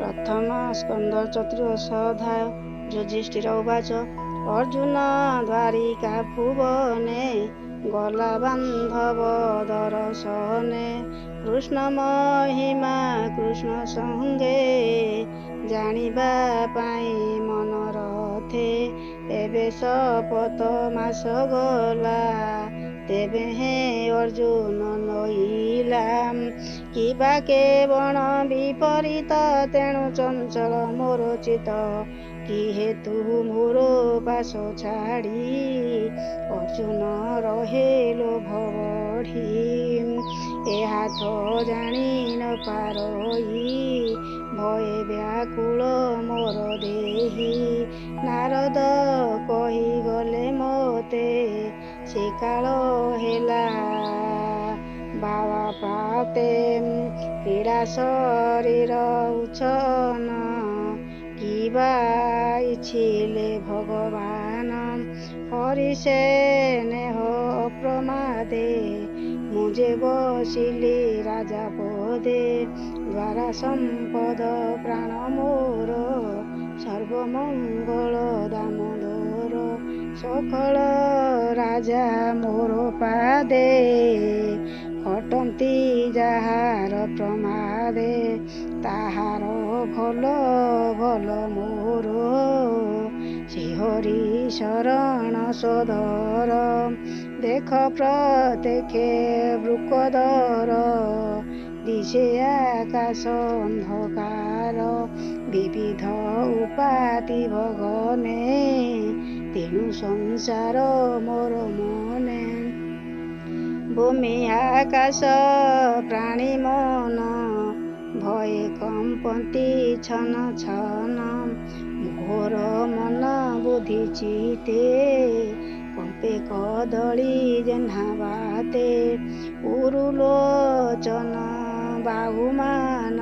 प्रथम स्कंद चतुर्दश अध्याय। युधिष्ठिर उवाच अर्जुन द्वारिका भुवने गला बांधव दर्शने कृष्ण महिमा कृष्ण संगे जानिबा पाई मन रथे एबे शपथ मास गला तेबे हे अर्जुन नईला किबा केवण विपरीत तेणु चंचल मोर चित कि हेतु मोर पाश छाड़ी अर्जुन रहे लोभ बढ़ी ए हाथ जानी न पारई भये व्याकुल मोर देही नारद कही गले मते से काल हेला बाबा पाते पीड़ा शरीर उछन किबा इच्छिले भगवान हरिसे नेह प्रमादे मुझे बसिली राजा पदे द्वारा संपद प्राण मोर सर्वमंगल दामोदर सकल राजा मोर पादे हटंती जाहार प्रमादे ताहार भल भल मोर श्रीहरि शरण सदर देख प्रत्यक्षे वृकदर दिशे आकाश अंधकार विविध उपाति भगने तेणु संसार मोर मने भूमि आकाश प्राणी मन भय कंपति छन छन घोर मन बुद्धि चिते कंपे कदली जेन्हा बाते उरुलोचन बाहुमान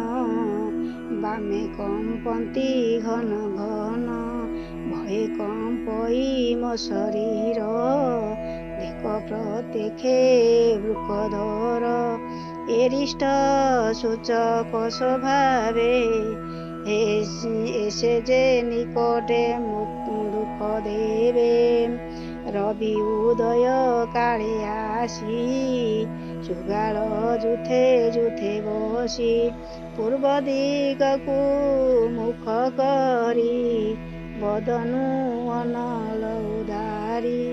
बामे कंपति घन घन भय कंपई मो शरीर देख प्रत्यक्षे वृकधर एरिष्ट सूचक स्वभावे एसे जे निकटे दुख देवे रवि उदय काले आसी सुगाल जुथे जुथे बसी पूर्व दिगकु मुख करी बदनु अनल उदारी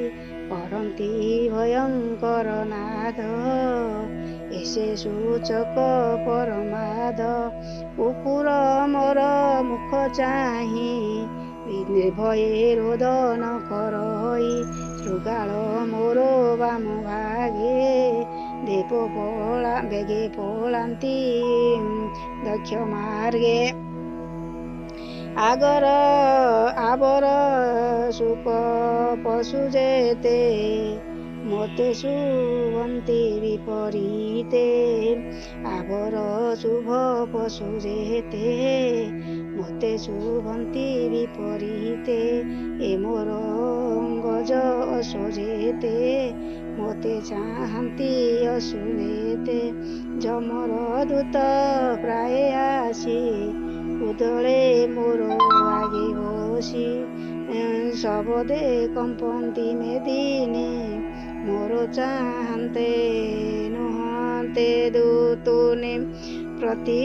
करंती भयंकर नाद एसे सूचक परमाद कुकुर मोर मुख चाही निर्भये रोदन करई शृगाल मोर बाम भागे देव पला बेगे पलांती दक्ष मार्गे आगर आबर सुख पशु जेते मोते शुभंती विपरीते आबर शुभ पशु जेते मोते शुभंती विपरीते ए मोर गज असजेते मोते चाहंती असुनेते जमर दूत प्राय आसी उदले मोर आगे बसी सबदे कंपंती मेदिनी मोर चाहते नुहते दूतुनि प्रति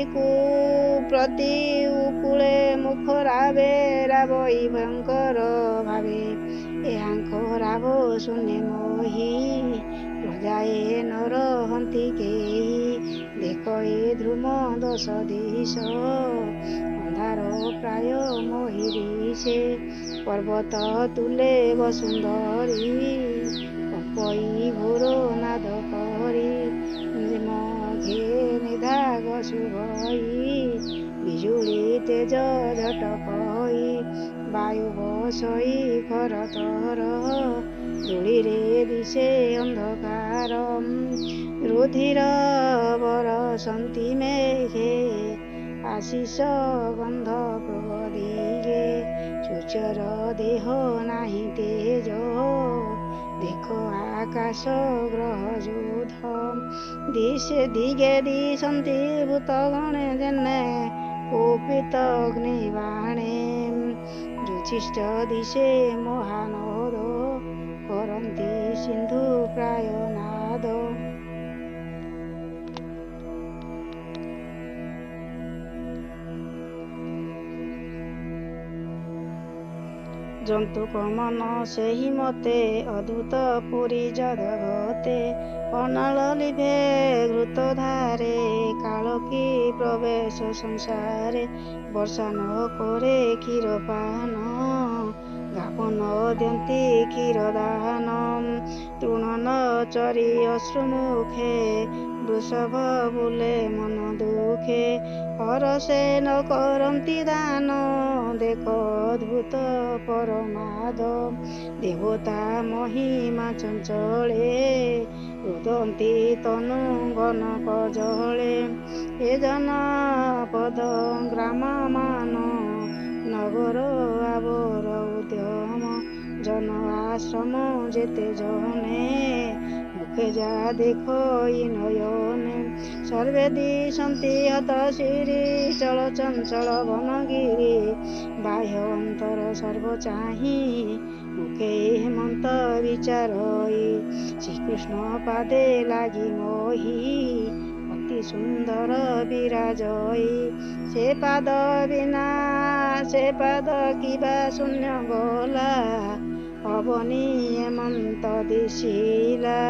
उकूले मुख रावे रावई भयंकर भावे एहांक राव शून्य मोही प्रजाए न रहंती केही देख ए ध्रुम दश दिश अंधार प्राय मोहिरीशे पर्वत तुले वसुंधरी कंपई घोर नाद करी मघे निधाग शुभई बिजुली तेज झटकई वायु बसई खरतर धूली रे दिशे अंधकार रुधिर बरसंती मेघे आशीष गंध प्रदिगे सुचर देह नाही तेज देख आकाश ग्रह जोध दिशे दिगे दिशंती भूतगणे जेने কোপিত অগ্নিবাণে যুধিষ্ঠ দিশে মহানদ କରନ୍ତି ସିନ୍ଧୁ ପ୍ରାୟ ନାଦ। ଜନ୍ତୁକ ମନ ସେହି ମତେ ଅଦ୍ଭୁତ ପୁରୀ ଜଗତେ ଅନାଳ ଲିଭେ ଘୃତ ଧାରେ କାଳ କି ପ୍ରବେଶ ସଂସାରେ ବର୍ଷା ନ କରେ କ୍ଷୀର ପାନ ଗାପନ ଦିଅନ୍ତି କ୍ଷୀର ଦାନ ତୃଣ ନ ଚରି ଅଶ୍ରୁ ମୁଖେ ବୃଷଭ ବୁଲେ ମନ ଦୁଃଖେ ହରସେ ନ କରନ୍ତି ଦାନ ଦେଖ ଅଦ୍ଭୁତ ପରମାଦ ଦେବତା ମହିମା ଚଞ୍ଚଳେ ରୁଦନ୍ତି ତନୁ ଘନ କଜଳେ ଏ ଜନପଦ ଗ୍ରାମ ମାନ ନଗର ଆବର ଉଦ୍ୟମ জন আশ্রম যেতে জনে মুখে যা দেখো নয়নে সর্বে দিশন্তি হত শিরি চল চঞ্চল বনগিরি বাহ্য অন্তর সর্ব চাহি মুখে হেমন্ত বিচারই শ্রীকৃষ্ণ পাদে লাগি মোহি অতি সুন্দর বিরাজই সে পাদ বিনা সে পাদ কিবা শূন্য গলা অবনি হেমন্ত দিশিলা।